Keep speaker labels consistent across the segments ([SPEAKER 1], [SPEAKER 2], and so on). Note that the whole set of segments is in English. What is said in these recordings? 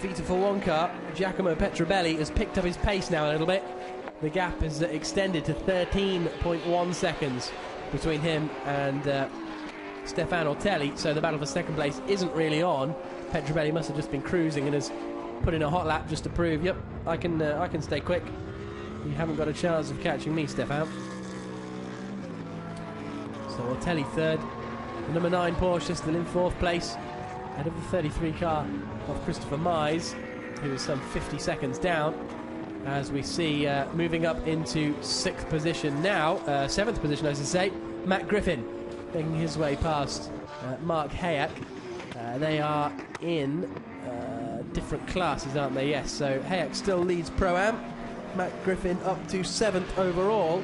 [SPEAKER 1] Vita for one car, Giacomo Petrobelli, has picked up his pace now a little bit. The gap is extended to 13.1 seconds between him and Stefan Ortelli, so the battle for second place isn't really on. Petrobelli must have just been cruising and has put in a hot lap just to prove, yep, I can stay quick. You haven't got a chance of catching me, Stefan. So Ortelli third. The number 9 Porsche still in fourth place, ahead of the 33 car of Christopher Mize, who is some 50 seconds down. As we see moving up into 6th position now, 7th position I should say, Matt Griffin making his way past Mark Hayek. They are in different classes, aren't they? Yes, so Hayek still leads Pro-Am, Matt Griffin up to 7th overall.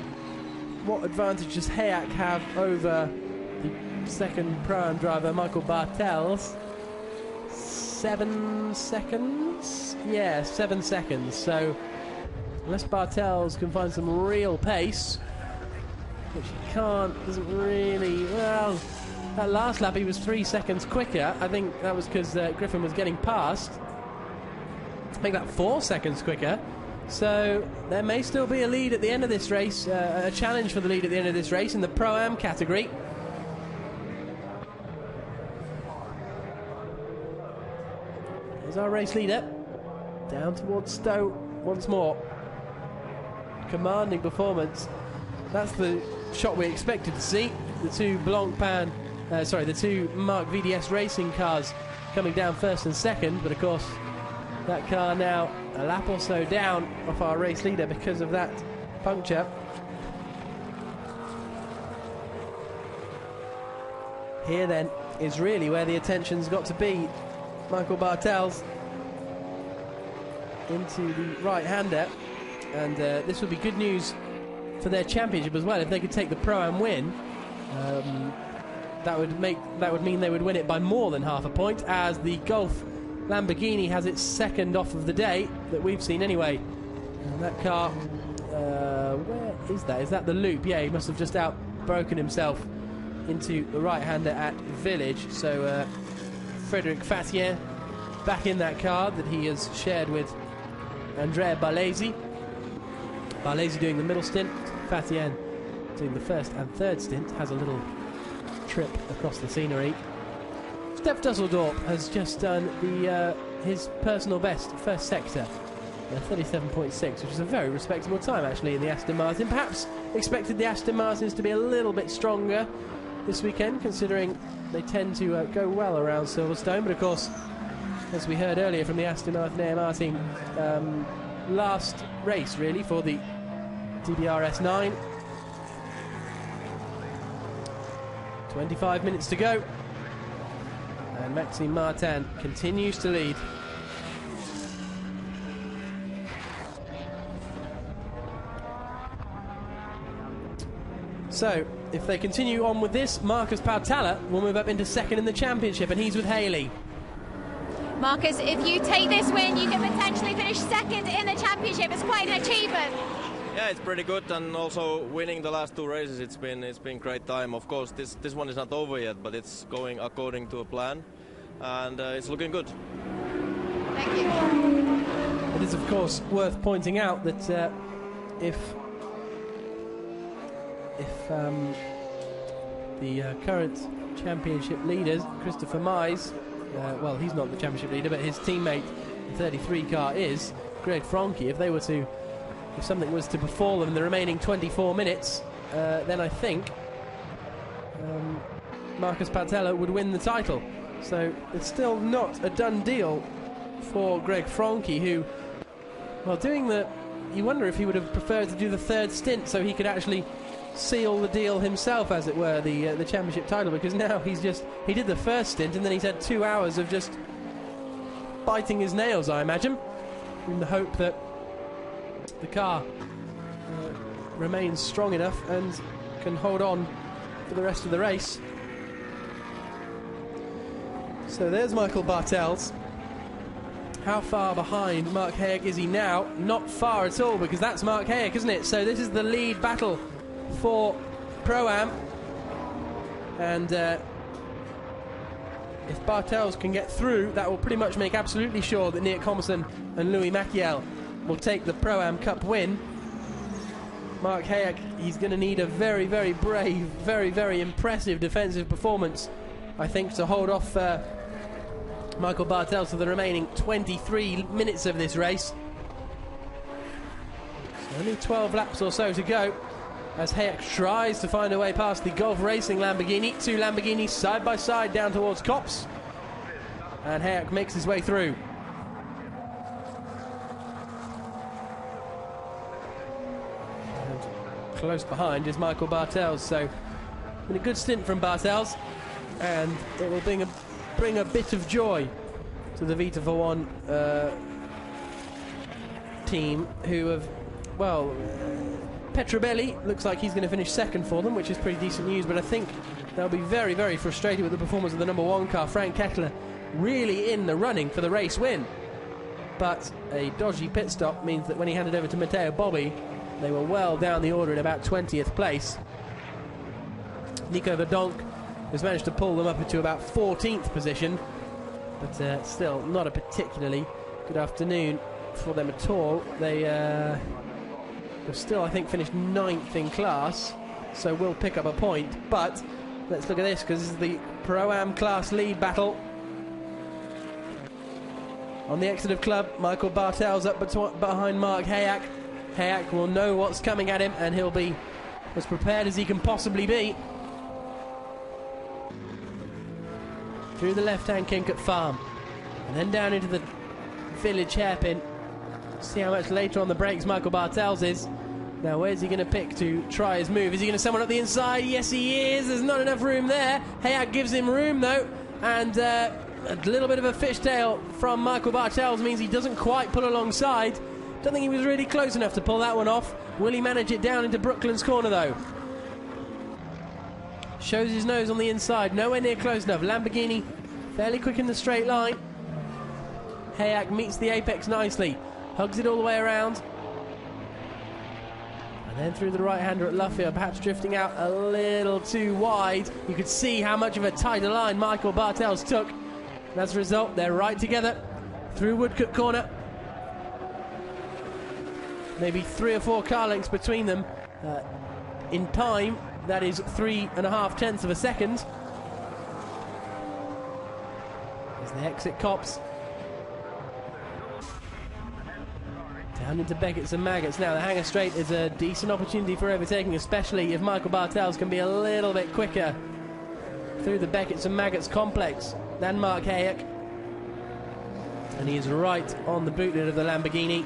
[SPEAKER 1] What advantage does Hayek have over the second Pro-Am driver, Michael Bartels? 7 seconds? Yeah, 7 seconds. So unless Bartels can find some real pace, which he can't, doesn't really, well, that last lap he was 3 seconds quicker. I think that was because Griffin was getting past. Make that 4 seconds quicker. So there may still be a lead at the end of this race, a challenge for the lead at the end of this race in the Pro-Am category. There's our race leader, down towards Stowe once more. Commanding performance. That's the shot we expected to see. The two Blancpain, the two Mark VDS racing cars coming down first and second, but of course that car now a lap or so down off our race leader because of that puncture. Here then is really where the attention's got to be. Michael Bartels into the right-hander, and this would be good news for their championship as well if they could take the Pro-Am win. That would mean they would win it by more than half a point, as the Golf Lamborghini has its second off of the day that we've seen anyway. And that car, where is that? Is that the loop? Yeah, he must have just outbroken himself into the right-hander at Village. So Frédéric Fatien back in that car that he has shared with Andrea Barlesi. Barlesi doing the middle stint, Fatien doing the first and third stint, has a little trip across the scenery. Steph Dusseldorp has just done his personal best, first sector, 37.6, which is a very respectable time actually in the Aston Martin. Perhaps expected the Aston Martins to be a little bit stronger this weekend, considering they tend to go well around Silverstone, but of course, as we heard earlier from the Aston Martin AMR team, last race really for the DBRS9. 25 minutes to go, and Maxime Martin continues to lead. So, if they continue on with this, Marcus Pautala will move up into second in the championship, and he's with Haley.
[SPEAKER 2] Marcus, if you take this win, you can potentially finish second in the championship. It's quite an achievement.
[SPEAKER 3] Yeah, it's pretty good, and also winning the last two races, it's been great time. Of course, this one is not over yet, but it's going according to a plan, and it's looking good.
[SPEAKER 2] Thank you.
[SPEAKER 1] It is, of course, worth pointing out that if the current championship leaders, Christopher Mize, well, he's not the championship leader, but his teammate, the 33 car, is Greg Franke. If something was to befall them in the remaining 24 minutes, then I think Marcus Pautala would win the title. So it's still not a done deal for Greg Franke, who, well, you wonder if he would have preferred to do the third stint so he could actually seal the deal himself, as it were, the championship title, because now he did the first stint and then he's had 2 hours of just biting his nails, I imagine, in the hope that the car remains strong enough and can hold on for the rest of the race. So there's Michael Bartels. How far behind Mark Hayek is he now? Not far at all, because that's Mark Hayek, isn't it? So this is the lead battle for Pro-Am, and if Bartels can get through, that will pretty much make absolutely sure that Nick Thomason and Louis Maciel will take the Pro-Am Cup win. Mark Hayek, he's going to need a very, very brave, very, very impressive defensive performance, I think, to hold off Michael Bartels for the remaining 23 minutes of this race. So only 12 laps or so to go as Hayek tries to find a way past the Golf Racing Lamborghini. Two Lamborghinis side by side down towards Copse, and Hayek makes his way through. Close behind is Michael Bartels, so been a good stint from Bartels, and it will bring a bit of joy to the Vita for One team, who have, well, Petrobelli looks like he's going to finish second for them, which is pretty decent news, but I think they'll be very, very frustrated with the performance of the number one car, Frank Kettler, really in the running for the race win. But a dodgy pit stop means that when he handed over to Matteo Bobby, they were well down the order in about 20th place. Nico Verdonk has managed to pull them up into about 14th position, but still not a particularly good afternoon for them at all. They have still, I think, finished 9th in class, so will pick up a point. But let's look at this, because this is the Pro-Am class lead battle. On the exit of club, Michael Bartels up behind Mark Hayek. Hayek will know what's coming at him, and he'll be as prepared as he can possibly be. Through the left-hand kink at Farm, and then down into the village hairpin. See how much later on the brakes Michael Bartels is. Now, where's he going to pick to try his move? Is he going to someone up the inside? Yes, he is. There's not enough room there. Hayek gives him room, though, and a little bit of a fishtail from Michael Bartels means he doesn't quite pull alongside. Don't think he was really close enough to pull that one off. Will he manage it down into Brooklands corner, though? Shows his nose on the inside, nowhere near close enough. Lamborghini fairly quick in the straight line. Hayek meets the apex nicely, hugs it all the way around, and then through the right-hander at Luffield, perhaps drifting out a little too wide. You could see how much of a tighter line Michael Bartels took, and as a result, they're right together through Woodcote corner. Maybe 3 or 4 car lengths between them. In time, that is 3.5 tenths of a second. As they exit Copse. Down into Beckett's and Maggots. Now the hanger straight is a decent opportunity for overtaking, especially if Michael Bartels can be a little bit quicker through the Beckett's and Maggots complex than Mark Hayek. And he is right on the boot lid of the Lamborghini.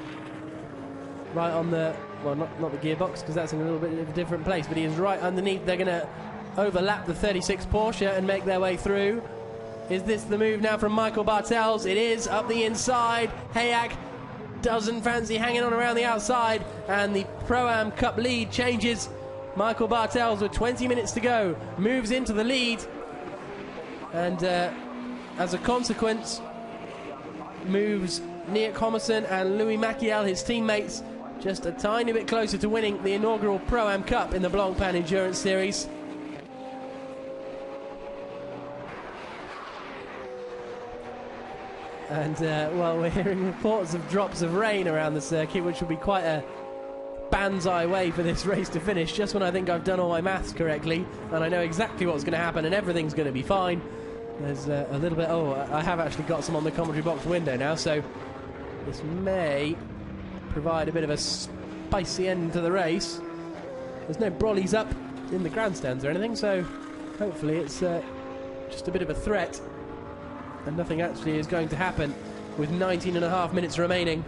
[SPEAKER 1] Right on the, well, not the gearbox, because that's in a little bit of a different place, but he is right underneath. They're going to overlap the 36 Porsche and make their way through. Is this the move now from Michael Bartels? It is, up the inside. Hayek doesn't fancy hanging on around the outside, and the Pro-Am Cup lead changes. Michael Bartels, with 20 minutes to go, moves into the lead, and as a consequence, moves Nick Thomason and Louis Maciel, his teammates, just a tiny bit closer to winning the inaugural Pro-Am Cup in the Blancpain Endurance Series. And, well, we're hearing reports of drops of rain around the circuit, which will be quite a banzai way for this race to finish, just when I think I've done all my maths correctly, and I know exactly what's going to happen, and everything's going to be fine. There's a little bit... Oh, I have actually got some on the commentary box window now, so this may provide a bit of a spicy end to the race. There's no brollies up in the grandstands or anything, so hopefully it's just a bit of a threat, and nothing actually is going to happen with 19.5 minutes remaining.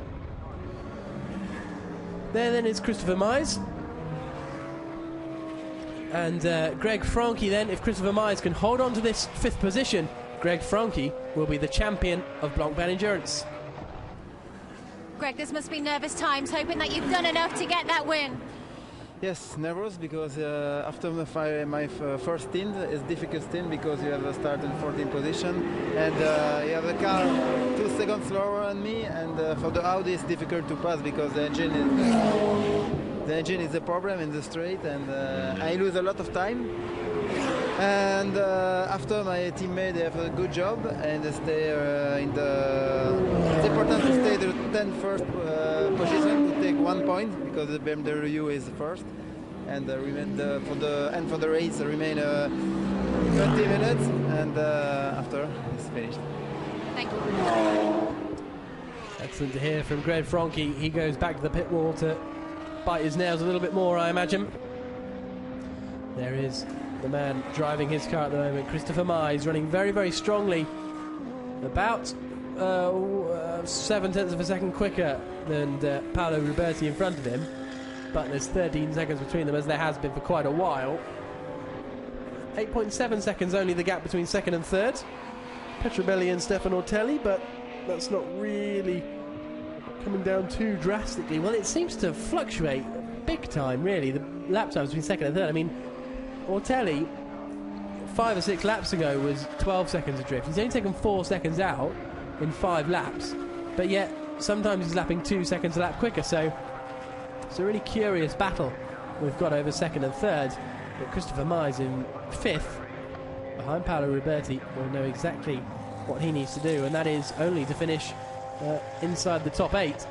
[SPEAKER 1] There then is Christopher Mize. And Greg Franke then, if Christopher Mize can hold on to this 5th position, Greg Franke will be the champion of Blancpain Endurance.
[SPEAKER 2] Greg, this must be nervous times, hoping that you've done enough to get that win.
[SPEAKER 4] Yes, nervous, because after my first stint, it's difficult stint because you have a start in 14th position, and you have the car 2 seconds slower than me, and for the Audi it's difficult to pass because the engine is a problem in the straight, and I lose a lot of time. And after my teammate, they have a good job and they stay in the. It's important to stay the 10th first position to take 1 point because the BMW is first, and remain for the end for the race remain 20 minutes, and after it's finished.
[SPEAKER 2] Thank you.
[SPEAKER 1] Excellent to hear from Greg Franke. He goes back to the pit wall to bite his nails a little bit more, I imagine. There is the man driving his car at the moment, Christopher Mize, running very, very strongly. About 0.7 of a second quicker than Paolo Ruberti in front of him. But there's 13 seconds between them, as there has been for quite a while. 8.7 seconds only the gap between second and third. Petrobelli and Stefano Ortelli, but that's not really coming down too drastically. Well, it seems to fluctuate big time, really, the lap times between second and third. I mean, Ortelli, 5 or 6 laps ago, was 12 seconds adrift. He's only taken 4 seconds out in 5 laps, but yet sometimes he's lapping 2 seconds a lap quicker, so it's a really curious battle we've got over second and third. But Christopher Mize in 5th, behind Paolo Ruberti, will know exactly what he needs to do, and that is only to finish inside the top 8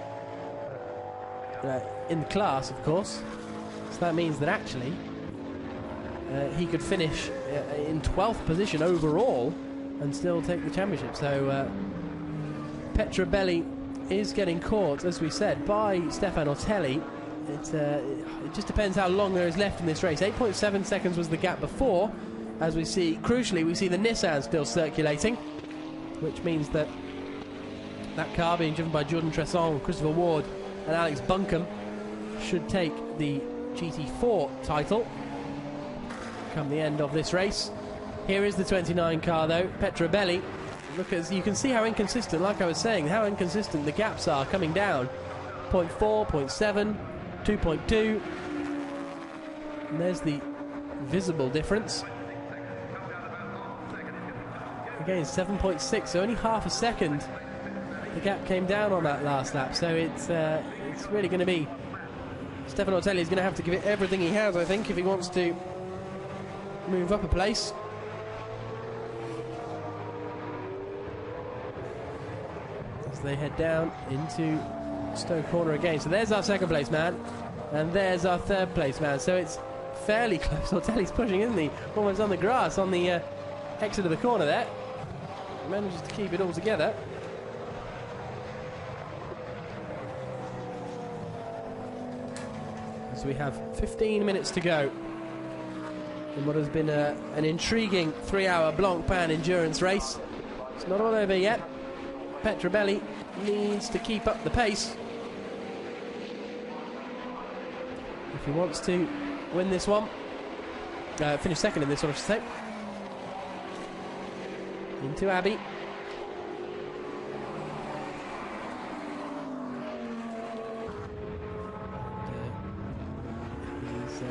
[SPEAKER 1] in the class, of course. So that means that actually he could finish in 12th position overall and still take the championship. So Petrobelli is getting caught, as we said, by Stefano Ortelli. It just depends how long there is left in this race. 8.7 seconds was the gap before. As we see, crucially, we see the Nissan still circulating, which means that that car being driven by Jordan Tresson, Christopher Ward and Alex Buncombe should take the GT4 title come the end of this race. Here is the 29 car though, Petrobelli. Look, as you can see how inconsistent, like I was saying, how inconsistent the gaps are coming down. 0.4, 0.7, 2.2, and there's the visible difference. Again, 7.6, so only half a second the gap came down on that last lap. So it's really going to be Stefano Ortelli is going to have to give it everything he has, I think, if he wants to move up a place. As they head down into Stowe Corner again. So there's our second place man, and there's our third place man. So it's fairly close. Ortelli's pushing, isn't he? Almost on the grass on the exit of the corner there. He manages to keep it all together. So we have 15 minutes to go in what has been an intriguing 3-hour Blancpain endurance race. It's not all over yet. Petrobelli needs to keep up the pace if he wants to win this one. Finish second in this one, I should say. Into Abbey. He's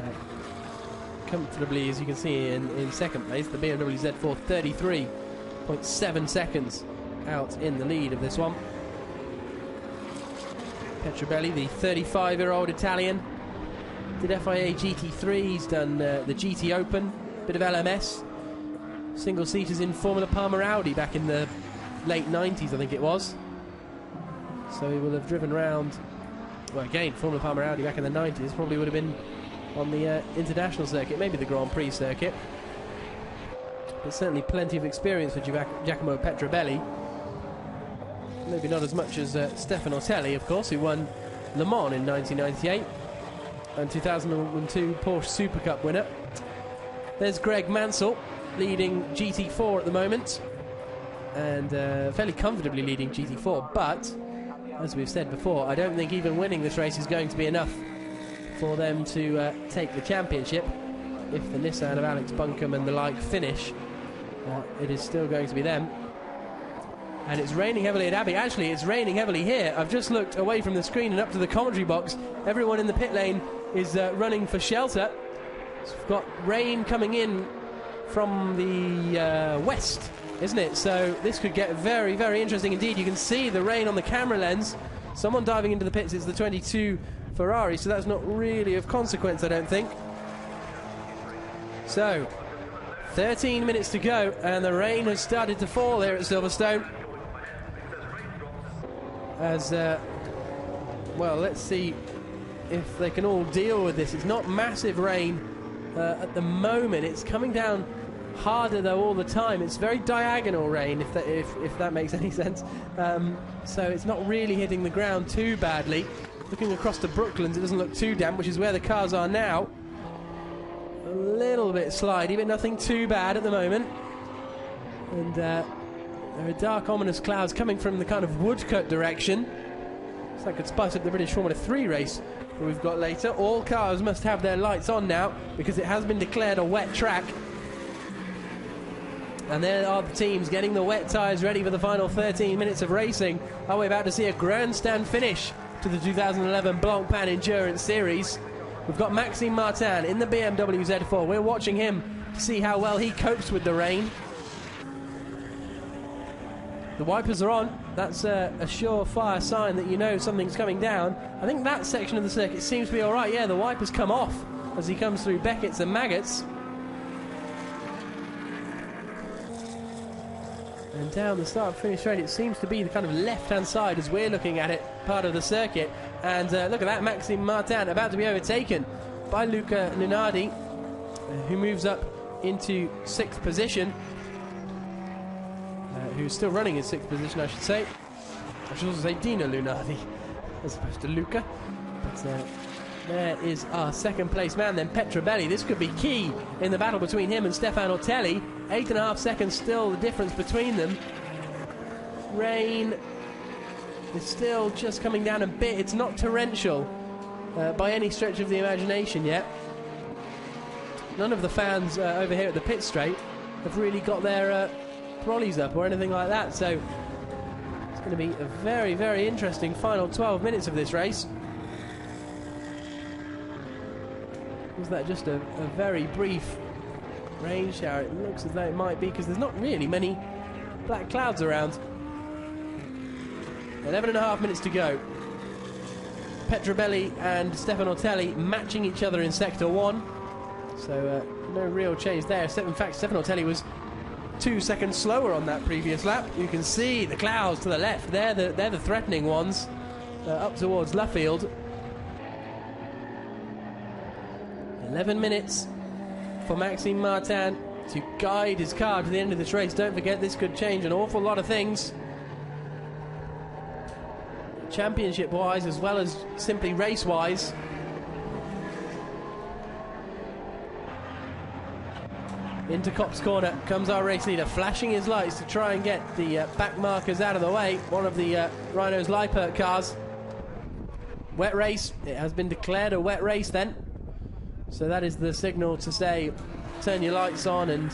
[SPEAKER 1] comfortably, as you can see, in second place. The BMW Z4, 33.7 seconds out in the lead of this one. Petrobelli, the 35-year-old Italian, did FIA GT3, he's done the GT Open, bit of LMS, single-seaters in Formula Parma Audi back in the late 90s, I think it was. So he will have driven around, well, again, Formula Parma Audi back in the 90s, probably would have been on the international circuit, maybe the Grand Prix circuit. But certainly plenty of experience for Giacomo Petrobelli. Maybe not as much as Stefano Ortelli, of course, who won Le Mans in 1998 and 2002 Porsche Super Cup winner. There's Greg Mansell leading GT4 at the moment, and fairly comfortably leading GT4, but as we've said before, I don't think even winning this race is going to be enough for them to take the championship. If the Nissan of Alex Buncombe and the like finish, it is still going to be them. And it's raining heavily at Abbey. Actually, it's raining heavily here. I've just looked away from the screen and up to the commentary box. Everyone in the pit lane is running for shelter. So we've got rain coming in from the west, isn't it? So this could get very, very interesting indeed. You can see the rain on the camera lens. Someone diving into the pits is the 22 Ferrari, so that's not really of consequence, I don't think. So, 13 minutes to go, and the rain has started to fall here at Silverstone. As, well, let's see if they can all deal with this. It's not massive rain at the moment. It's coming down harder, though, all the time. It's very diagonal rain, if that makes any sense. So it's not really hitting the ground too badly. Looking across to Brooklands, it doesn't look too damp, which is where the cars are now. A little bit slidey, but nothing too bad at the moment. And there are dark, ominous clouds coming from the kind of Woodcut direction. So that could spice up the British Formula 3 race that we've got later. All cars must have their lights on now, because it has been declared a wet track. And there are the teams getting the wet tyres ready for the final 13 minutes of racing. Are we about to see a grandstand finish to the 2011 Blancpain Endurance Series? We've got Maxime Martin in the BMW Z4. We're watching him to see how well he copes with the rain. The wipers are on. That's a surefire sign that you know something's coming down. I think that section of the circuit seems to be all right. Yeah, the wipers come off as he comes through Beckett's and Maggots. And down the start-finish straight, it seems to be the kind of left-hand side as we're looking at it, part of the circuit. And look at that, Maxime Martin about to be overtaken by Luca Lunardi, who moves up into 6th position. Who's still running in 6th position, I should say. I should also say Dino Lunardi, as opposed to Luca. But there is our 2nd place man, then Petrobelli. This could be key in the battle between him and Stefan Ortelli. 8.5 seconds still the difference between them. Rain is still just coming down a bit. It's not torrential by any stretch of the imagination yet. None of the fans over here at the pit straight have really got their trolleys up or anything like that, so it's going to be a very, very interesting final 12 minutes of this race. Was that just a very brief rain shower? It looks as though it might be, because there's not really many black clouds around. 11.5 minutes to go. Petrobelli and Stefan Ortelli matching each other in Sector 1. So no real change there. In fact, Stefan Ortelli was 2 seconds slower on that previous lap. You can see the clouds to the left. They're the threatening ones up towards Luffield. 11 minutes for Maxime Martin to guide his car to the end of this race. Don't forget, this could change an awful lot of things, championship-wise as well as simply race-wise. Into Copse Corner comes our race leader, flashing his lights to try and get the back markers out of the way. One of the Rhino's Liepert cars. Wet race. It has been declared a wet race then. So that is the signal to say, turn your lights on and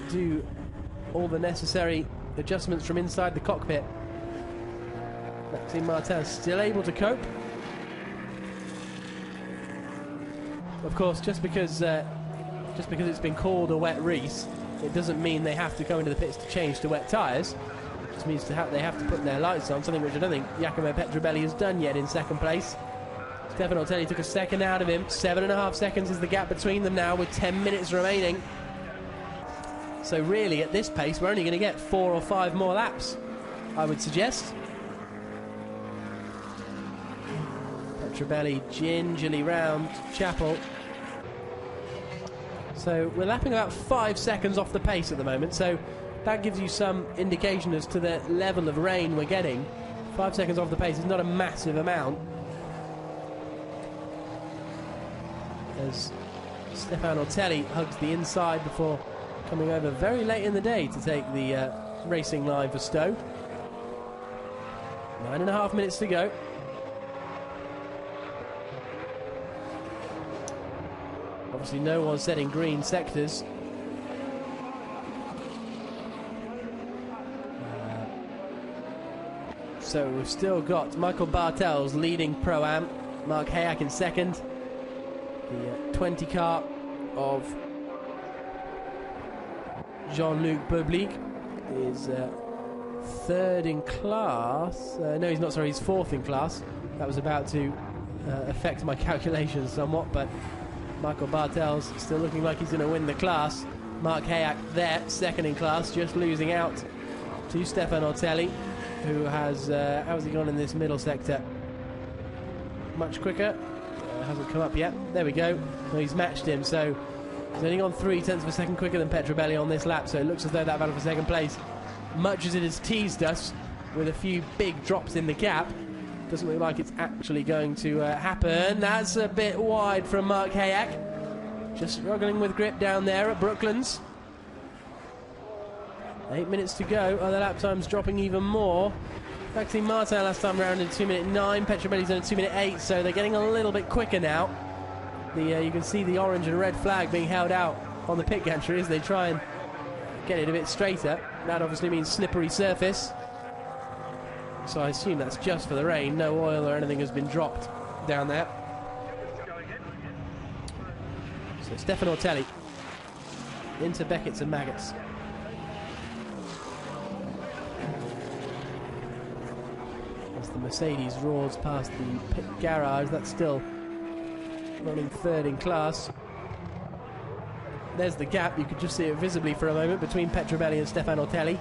[SPEAKER 1] do all the necessary adjustments from inside the cockpit. Maxime Martin still able to cope. Of course, just because it's been called a wet race, it doesn't mean they have to go into the pits to change to wet tyres. It just means they have to put their lights on, something which I don't think Giacomo Petrobelli has done yet in 2nd place. Stefan Ortelli took a second out of him. 7.5 seconds is the gap between them now, with 10 minutes remaining. So really, at this pace, we're only going to get 4 or 5 more laps, I would suggest. Petrobelli gingerly round Chapel. So we're lapping about 5 seconds off the pace at the moment, so that gives you some indication as to the level of rain we're getting. 5 seconds off the pace is not a massive amount. As Stefan Ortelli hugs the inside before coming over very late in the day to take the racing line for Stowe. 9.5 minutes to go. Obviously no one setting green sectors. So we've still got Michael Bartels leading Pro-Am, Mark Hayak in 2nd. The 20 car of Jean-Luc Boblig is 3rd in class. No, he's not, sorry, he's 4th in class. That was about to affect my calculations somewhat, but Michael Bartels still looking like he's going to win the class. Mark Hayek there, second in class, just losing out to Stefan Ortelli, who has, how's he gone in this middle sector? Much quicker. Hasn't come up yet. There we go. Well, he's matched him, so he's only gone 0.3 of a second quicker than Petrobelli on this lap, so it looks as though that battle for second place, much as it has teased us with a few big drops in the gap, doesn't look like it's actually going to happen. That's a bit wide from Mark Hayek. Just struggling with grip down there at Brooklands. 8 minutes to go. Oh, the lap time's dropping even more. Maxime Martin last time round in 2:09. Petrobelli's in 2:08, so they're getting a little bit quicker now. You can see the orange and red flag being held out on the pit gantry as they try and get it a bit straighter. That obviously means slippery surface. So I assume that's just for the rain. No oil or anything has been dropped down there. So Stefan Ortelli into Beckett's and Maggots. As the Mercedes roars past the pit garage, that's still running third in class. There's the gap, you could just see it visibly for a moment between Petrobelli and Stefan Ortelli.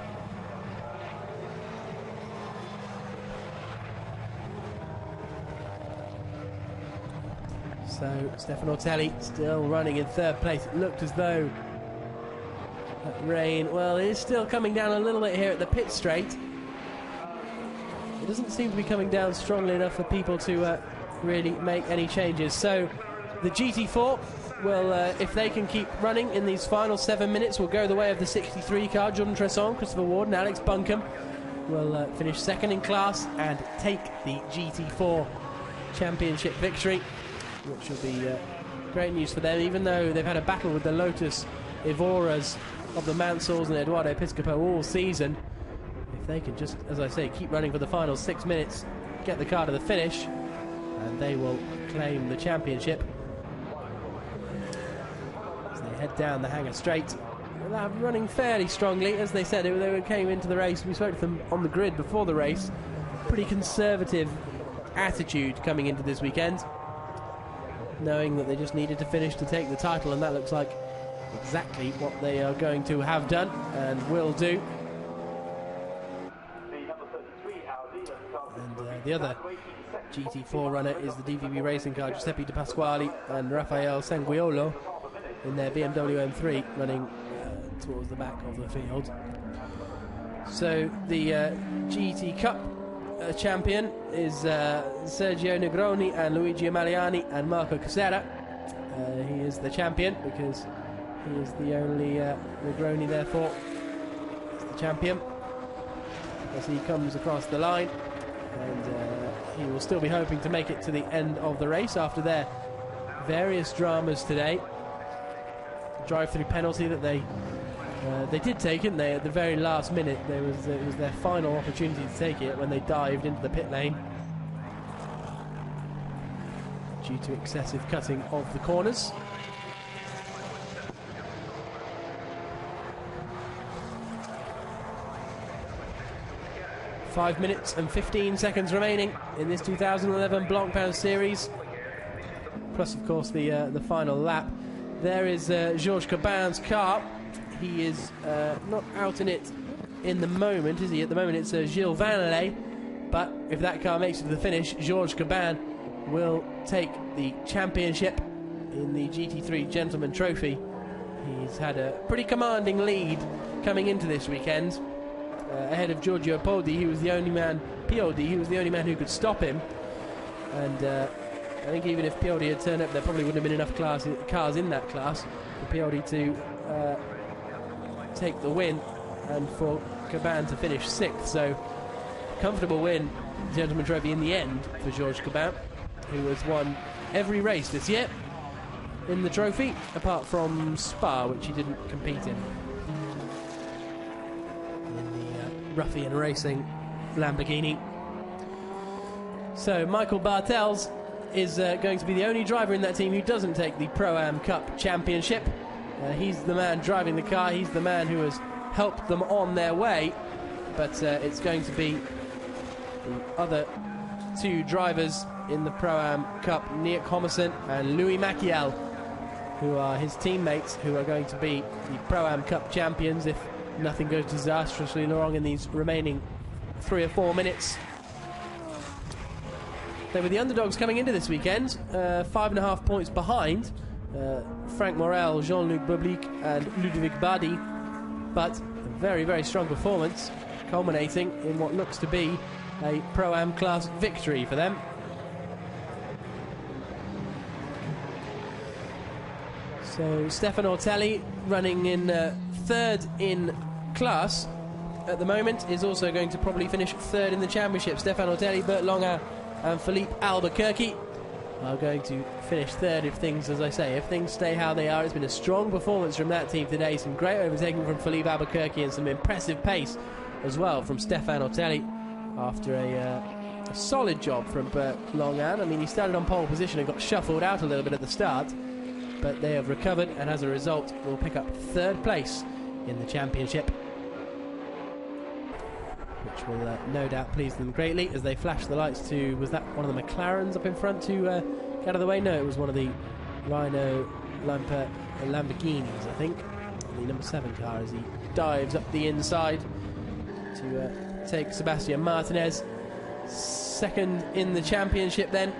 [SPEAKER 1] So Stefan Ortelli still running in third place. It looked as though that rain, well, it is still coming down a little bit here at the pit straight. It doesn't seem to be coming down strongly enough for people to really make any changes. So the GT4 will, if they can keep running in these final 7 minutes, will go the way of the 63 car. Jordan Tresson, Christopher Ward and Alex Buncombe will finish second in class and take the GT4 championship victory, which will be great news for them, even though they've had a battle with the Lotus Evoras of the Mansells and Eduardo Piscopo all season. If they can just, as I say, keep running for the final 6 minutes, get the car to the finish, and they will claim the championship. As they head down the hangar straight, they're running fairly strongly. As they said, they came into the race, we spoke to them on the grid before the race, pretty conservative attitude coming into this weekend, knowing that they just needed to finish to take the title, and that looks like exactly what they are going to have done and will do. And the other GT4 runner is the DVB racing car, Giuseppe De Pasquale and Rafael Sanguiolo in their BMW M3, running towards the back of the field. So the GT Cup champion is Sergio Negroni and Luigi Amaliani and Marco Casera. He is the champion because he is the only Negroni, therefore is the champion as he comes across the line, and he will still be hoping to make it to the end of the race after their various dramas today. Drive-through penalty that they did take, didn't they, at the very last minute. It was their final opportunity to take it when they dived into the pit lane due to excessive cutting of the corners. Five minutes and 15 seconds remaining in this 2011 Blancpain series, plus of course the final lap. There is Georges Cabin's car. He is not out in it in the moment, is he? At the moment it's Gilles Vanelay, but if that car makes it to the finish, Georges Cabin will take the championship in the GT3 Gentleman Trophy. He's had a pretty commanding lead coming into this weekend, ahead of Giorgio Podi. He was the only man, Piodi, he was the only man who could stop him, and I think even if Piodi had turned up, there probably wouldn't have been enough cars in that class for Piodi to take the win and for Cabin to finish sixth. So comfortable win, Gentleman Trophy in the end for Georges Cabin, who has won every race this year in the trophy apart from Spa, which he didn't compete in the Ruffian Racing Lamborghini. So Michael Bartels is going to be the only driver in that team who doesn't take the Pro-Am Cup Championship. He's the man driving the car, he's the man who has helped them on their way, but it's going to be the other two drivers in the Pro-Am Cup, Nick Homerson and Louis Maciel, who are his teammates, who are going to be the Pro-Am Cup champions if nothing goes disastrously wrong in these remaining 3 or 4 minutes. They were the underdogs coming into this weekend, 5.5 points behind Frank Morel, Jean-Luc Boblik and Ludovic Badi, but a very, very strong performance, culminating in what looks to be a Pro-Am class victory for them. So Stefan Ortelli, running in third in class at the moment, is also going to probably finish third in the championship. Stefan Ortelli, Bert Longa and Philippe Albuquerque are going to finish third if things, as I say, if things stay how they are. It's been a strong performance from that team today. Some great overtaking from Philippe Albuquerque and some impressive pace as well from Stefan Ortelli after a solid job from Bert Longan. I mean, he started on pole position and got shuffled out a little bit at the start, but they have recovered and as a result will pick up third place in the championship, which will no doubt please them greatly as they flash the lights to, was that one of the McLarens up in front to get out of the way? No, it was one of the Rhino Lamborghinis, I think, the number 7 car, as he dives up the inside to take Sebastian Martinez. Second in the championship then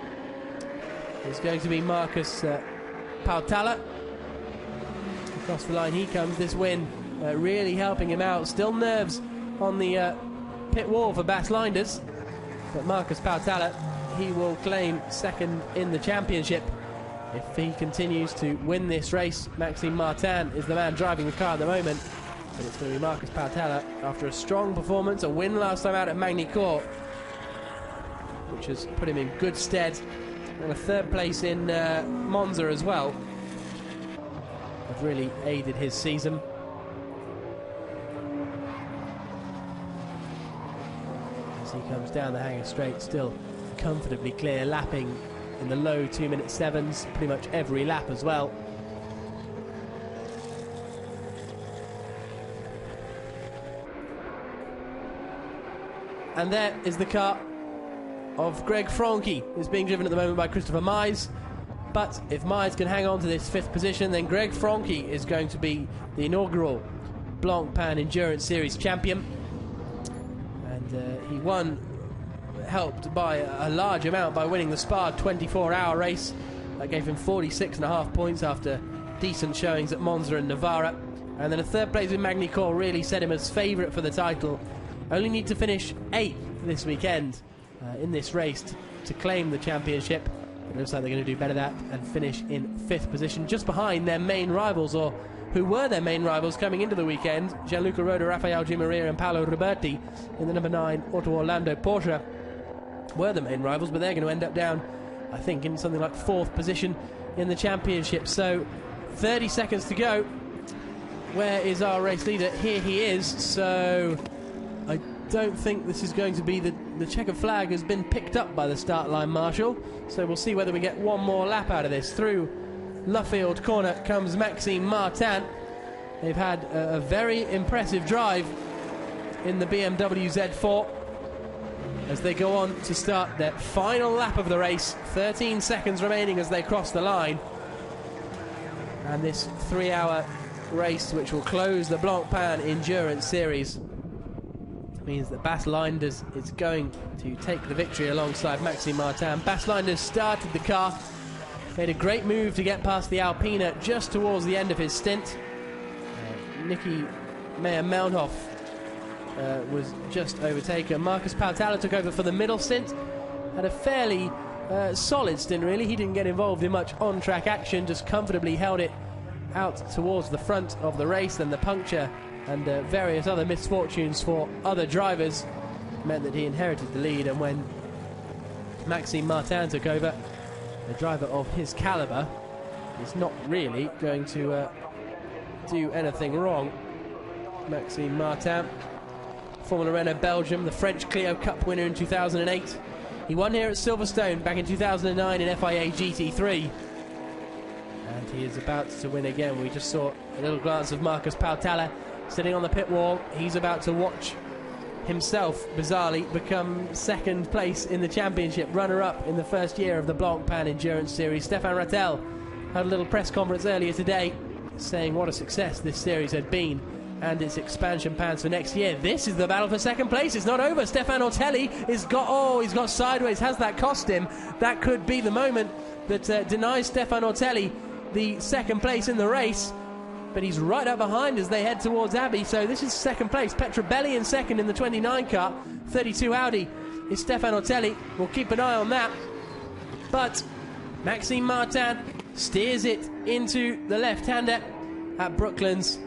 [SPEAKER 1] is going to be Marcus Pautala. Across the line he comes. This win really helping him out. Still nerves on the pit wall for Bas Linders, but Marcus Pautala, he will claim second in the championship if he continues to win this race. Maxime Martin is the man driving the car at the moment, but it's going to be Marcus Pautala after a strong performance, a win last time out at Magny-Cours, which has put him in good stead, and a third place in Monza as well have really aided his season. As he comes down the Hangar Straight, still comfortably clear, lapping in the low 2-minute 7s pretty much every lap as well. And there is the car of Greg Franke. It's being driven at the moment by Christopher Mize, but if Mize can hang on to this 5th position, then Greg Franke is going to be the inaugural Blancpain Endurance Series champion. And he won, helped by a large amount by winning the Spa 24-hour race. That gave him 46.5 points after decent showings at Monza and Navarra. And then a third place in Magny-Cours really set him as favourite for the title. Only need to finish 8th this weekend in this race to claim the championship. It looks like they're going to do better than that and finish in 5th position, just behind their main rivals, or who were their main rivals coming into the weekend. Gianluca Roda, Rafael Di Maria and Paolo Roberti in the number 9 Auto Orlando Porsche were the main rivals, but they're going to end up down, I think, in something like 4th position in the championship. So 30 seconds to go. Where is our race leader? Here he is. So I don't think this is going to be the checkered flag has been picked up by the start line marshal, so we'll see whether we get one more lap out of this. Through Luffield corner comes Maxime Martin. They've had a very impressive drive in the BMW Z4 as they go on to start their final lap of the race. 13 seconds remaining as they cross the line, and this 3-hour race, which will close the Blancpain Endurance Series, means that Bas Linders is going to take the victory alongside Maxime Martin. Bas Linders started the car, made a great move to get past the Alpina just towards the end of his stint. Nicky Meyer-Melnhof was just overtaken. Marcus Pautala took over for the middle stint, had a fairly solid stint really. He didn't get involved in much on-track action, just comfortably held it out towards the front of the race. Then the puncture and various other misfortunes for other drivers meant that he inherited the lead, and when Maxime Martin took over, a driver of his calibre is not really going to do anything wrong. Maxime Martin, Formula Renault Belgium, the French Clio Cup winner in 2008. He won here at Silverstone back in 2009 in FIA GT3. And he is about to win again. We just saw a little glance of Marcus Pautala sitting on the pit wall. He's about to watch himself, bizarrely, become 2nd place in the championship, runner-up in the first year of the Blancpain Endurance Series. Stefan Rattel had a little press conference earlier today saying what a success this series had been and its expansion plans for next year. This is the battle for second place. It's not over. Stefan Ortelli he's got sideways. Has that cost him? That could be the moment that denies Stefan Ortelli the second place in the race. But he's right up behind as they head towards Abbey. So this is second place. Petrobelli in second in the 29 car. 32 Audi is Stefan Ortelli. We'll keep an eye on that. But Maxime Martin steers it into the left-hander at Brooklands.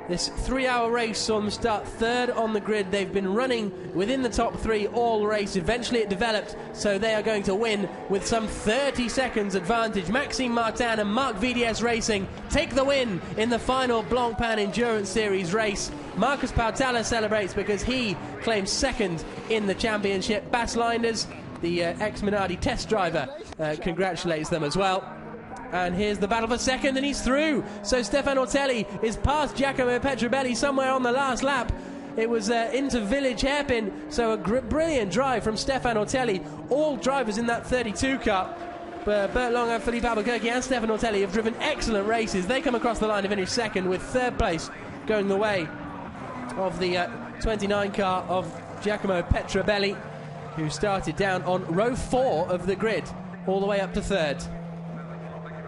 [SPEAKER 1] This 3-hour race saw them start third on the grid. They've been running within the top 3 all race. Eventually it developed, so they are going to win with some 30 seconds advantage. Maxime Martin and Marc VDS Racing take the win in the final Blancpain Endurance Series race. Marcus Pautala celebrates because he claims second in the championship. Bas Linders, the ex-Minardi test driver, congratulates them as well. And here's the battle for second, and he's through. So Stefan Ortelli is past Giacomo Petrobelli somewhere on the last lap. It was into Village hairpin, so a brilliant drive from Stefan Ortelli. All drivers in that 32 car, Bert Longo, Philippe Albuquerque and Stefan Ortelli have driven excellent races. They come across the line to finish second, with third place going the way of the 29 car of Giacomo Petrobelli, who started down on row 4 of the grid all the way up to third.